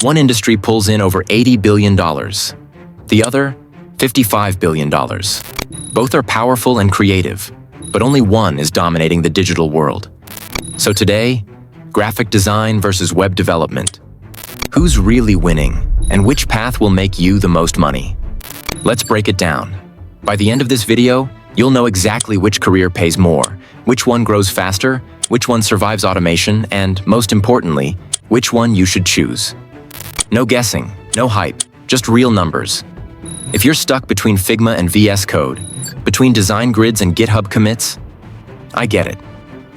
One industry pulls in over $80 billion. The other, $55 billion. Both are powerful and creative, but only one is dominating the digital world. So today, graphic design versus web development. Who's really winning, and which path will make you the most money? Let's break it down. By the end of this video, you'll know exactly which career pays more, which one grows faster, which one survives automation, and, most importantly, which one you should choose. No guessing, no hype, just real numbers. If you're stuck between Figma and VS Code, between design grids and GitHub commits, I get it.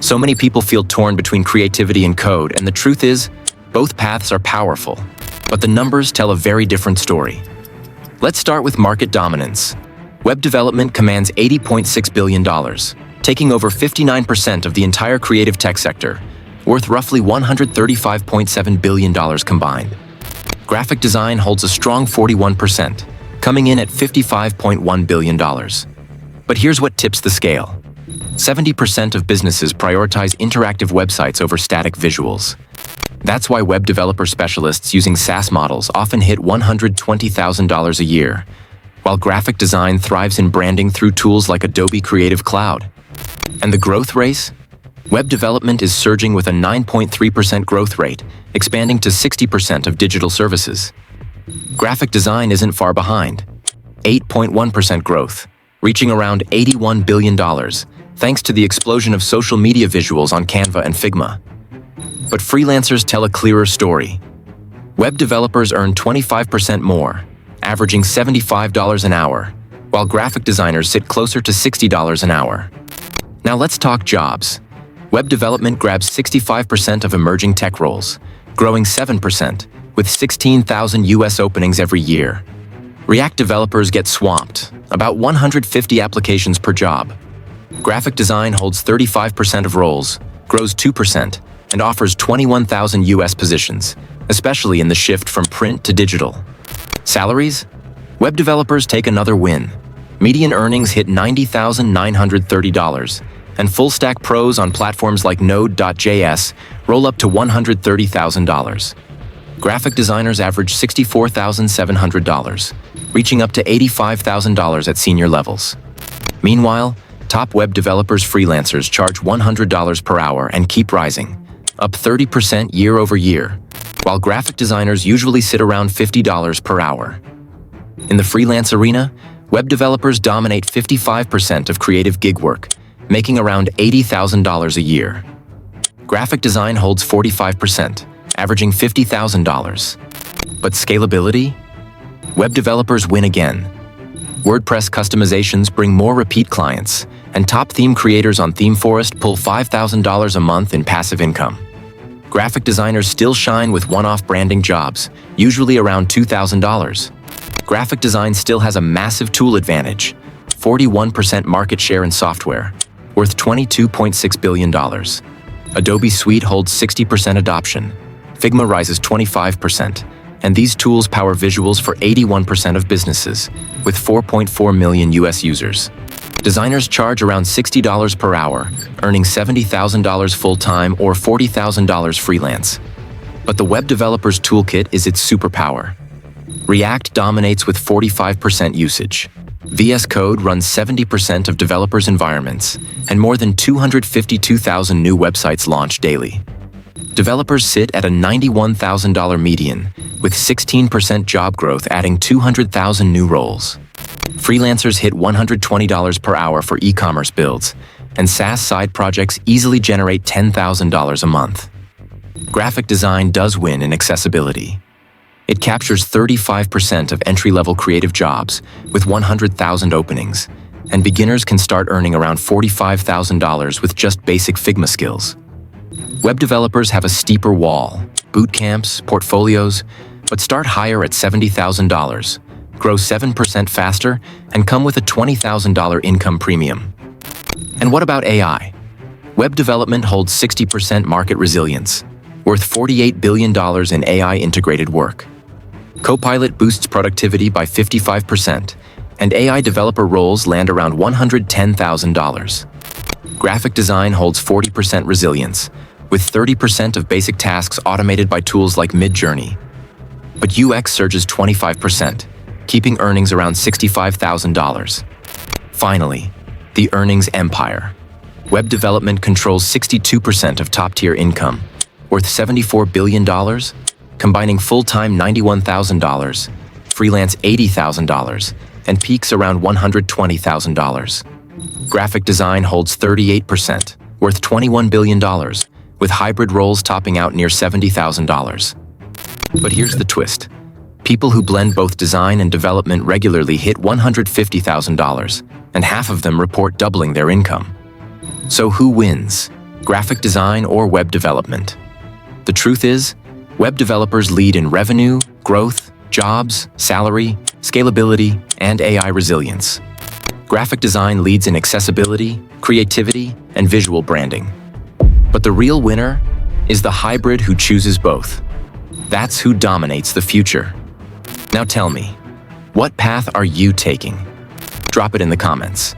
So many people feel torn between creativity and code, and the truth is, both paths are powerful, but the numbers tell a very different story. Let's start with market dominance. Web development commands $80.6 billion, taking over 59% of the entire creative tech sector, worth roughly $135.7 billion combined. Graphic design holds a strong 41%, coming in at $55.1 billion. But here's what tips the scale. 70% of businesses prioritize interactive websites over static visuals. That's why web developer specialists using SaaS models often hit $120,000 a year, while graphic design thrives in branding through tools like Adobe Creative Cloud. And the growth race? Web development is surging with a 9.3% growth rate, expanding to 60% of digital services. Graphic design isn't far behind. 8.1% growth, reaching around $81 billion, thanks to the explosion of social media visuals on Canva and Figma. But freelancers tell a clearer story. Web developers earn 25% more, averaging $75 an hour, while graphic designers sit closer to $60 an hour. Now let's talk jobs. Web development grabs 65% of emerging tech roles, growing 7%, with 16,000 US openings every year. React developers get swamped, about 150 applications per job. Graphic design holds 35% of roles, grows 2%, and offers 21,000 US positions, especially in the shift from print to digital. Salaries? Web developers take another win. Median earnings hit $90,930, and full-stack pros on platforms like Node.js roll up to $130,000. Graphic designers average $64,700, reaching up to $85,000 at senior levels. Meanwhile, top web developers freelancers charge $100 per hour and keep rising, up 30% year over year, while graphic designers usually sit around $50 per hour. In the freelance arena, web developers dominate 55% of creative gig work, making around $80,000 a year. Graphic design holds 45%, averaging $50,000. But scalability? Web developers win again. WordPress customizations bring more repeat clients, and top theme creators on ThemeForest pull $5,000 a month in passive income. Graphic designers still shine with one-off branding jobs, usually around $2,000. Graphic design still has a massive tool advantage, 41% market share in software, worth $22.6 billion. Adobe Suite holds 60% adoption. Figma rises 25%, and these tools power visuals for 81% of businesses, with 4.4 million US users. Designers charge around $60 per hour, earning $70,000 full-time or $40,000 freelance. But the web developer's toolkit is its superpower. React dominates with 45% usage. VS Code runs 70% of developers' environments, and more than 252,000 new websites launch daily. Developers sit at a $91,000 median, with 16% job growth adding 200,000 new roles. Freelancers hit $120 per hour for e-commerce builds, and SaaS side projects easily generate $10,000 a month. Graphic design does win in accessibility. It captures 35% of entry-level creative jobs, with 100,000 openings, and beginners can start earning around $45,000 with just basic Figma skills. Web developers have a steeper wall, boot camps, portfolios, but start higher at $70,000, grow 7% faster, and come with a $20,000 income premium. And what about AI? Web development holds 60% market resilience, worth $48 billion in AI-integrated work. Copilot boosts productivity by 55%, and AI developer roles land around $110,000. Graphic design holds 40% resilience, with 30% of basic tasks automated by tools like Midjourney. but UX surges 25%, keeping earnings around $65,000. Finally, the earnings empire. Web development controls 62% of top-tier income, worth $74 billion, combining full-time $91,000, freelance $80,000, and peaks around $120,000. Graphic design holds 38%, worth $21 billion, with hybrid roles topping out near $70,000. But here's the twist. People who blend both design and development regularly hit $150,000, and half of them report doubling their income. So who wins? Graphic design or web development? The truth is, web developers lead in revenue, growth, jobs, salary, scalability, and AI resilience. Graphic design leads in accessibility, creativity, and visual branding. But the real winner is the hybrid who chooses both. That's who dominates the future. Now tell me, what path are you taking? Drop it in the comments.